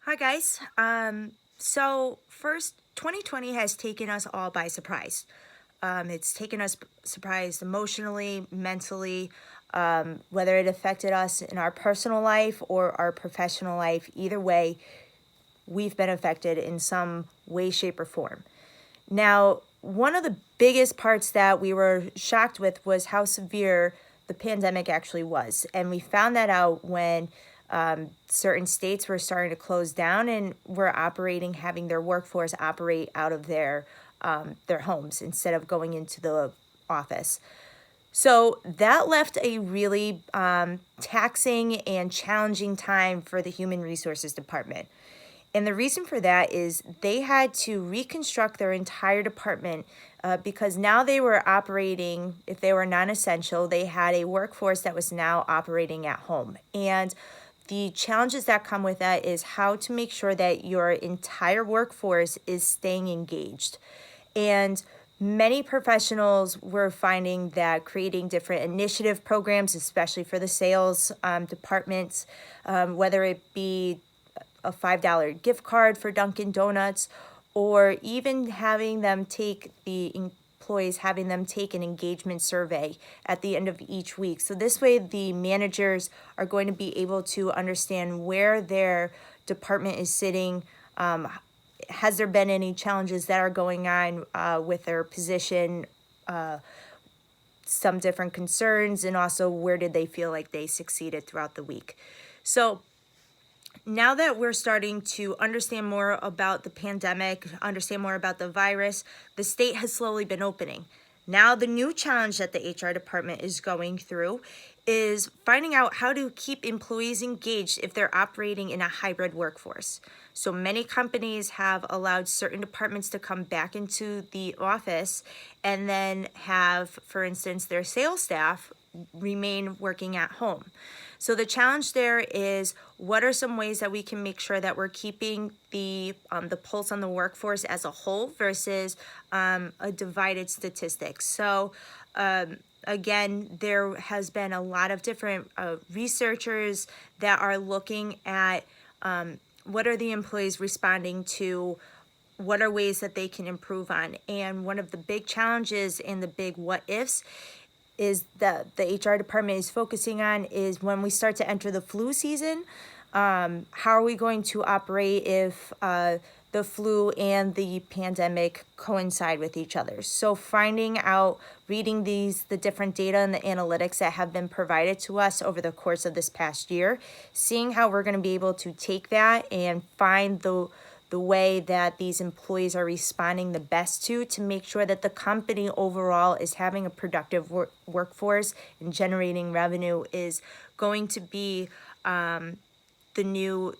Hi guys. So first, 2020 has taken us all by surprise. It's taken us surprise emotionally, mentally, whether it affected us in our personal life or our professional life. Either way, we've been affected in some way, shape, or form. Now, one of the biggest parts that we were shocked with was how severe the pandemic actually was. And we found that out when certain states were starting to close down and were operating, having their workforce operate out of their homes instead of going into the office. So that left a really taxing and challenging time for the Human Resources Department. And the reason for that is they had to reconstruct their entire department because now they were operating, if they were non essential, they had a workforce that was now operating at home. And the challenges that come with that is how to make sure that your entire workforce is staying engaged. And many professionals were finding that creating different initiative programs, especially for the sales departments, whether it be a $5 gift card for Dunkin' Donuts, or even having them take the employees, having them take an engagement survey at the end of each week. So this way, the managers are going to be able to understand where their department is sitting. Has there been any challenges that are going on with their position? Some different concerns, and also where did they feel like they succeeded throughout the week. So now that we're starting to understand more about the pandemic, understand more about the virus, the state has slowly been opening. Now, the new challenge that the HR department is going through is finding out how to keep employees engaged if they're operating in a hybrid workforce. So many companies have allowed certain departments to come back into the office and then have, for instance, their sales staff remain working at home. So the challenge there is, what are some ways that we can make sure that we're keeping the pulse on the workforce as a whole versus a divided statistics. So again, there has been a lot of different researchers that are looking at what are the employees responding to, what are ways that they can improve on. And one of the big challenges and the big what ifs is that the HR department is focusing on is when we start to enter the flu season. How are we going to operate if the flu and the pandemic coincide with each other? So finding out, reading the different data and the analytics that have been provided to us over the course of this past year, seeing how we're going to be able to take that and find the way that these employees are responding the best to make sure that the company overall is having a productive workforce and generating revenue is going to be the new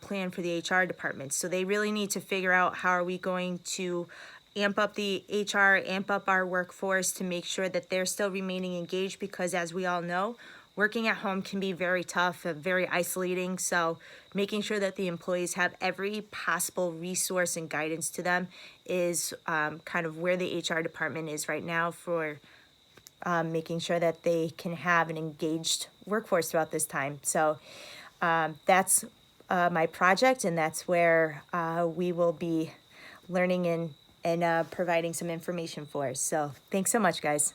plan for the HR department. So they really need to figure out how are we going to amp up the HR, amp up our workforce to make sure that they're still remaining engaged, because as we all know, working at home can be very tough, very isolating. So making sure that the employees have every possible resource and guidance to them is kind of where the HR department is right now for making sure that they can have an engaged workforce throughout this time. So that's my project, and that's where we will be learning and providing some information for. So thanks so much, guys.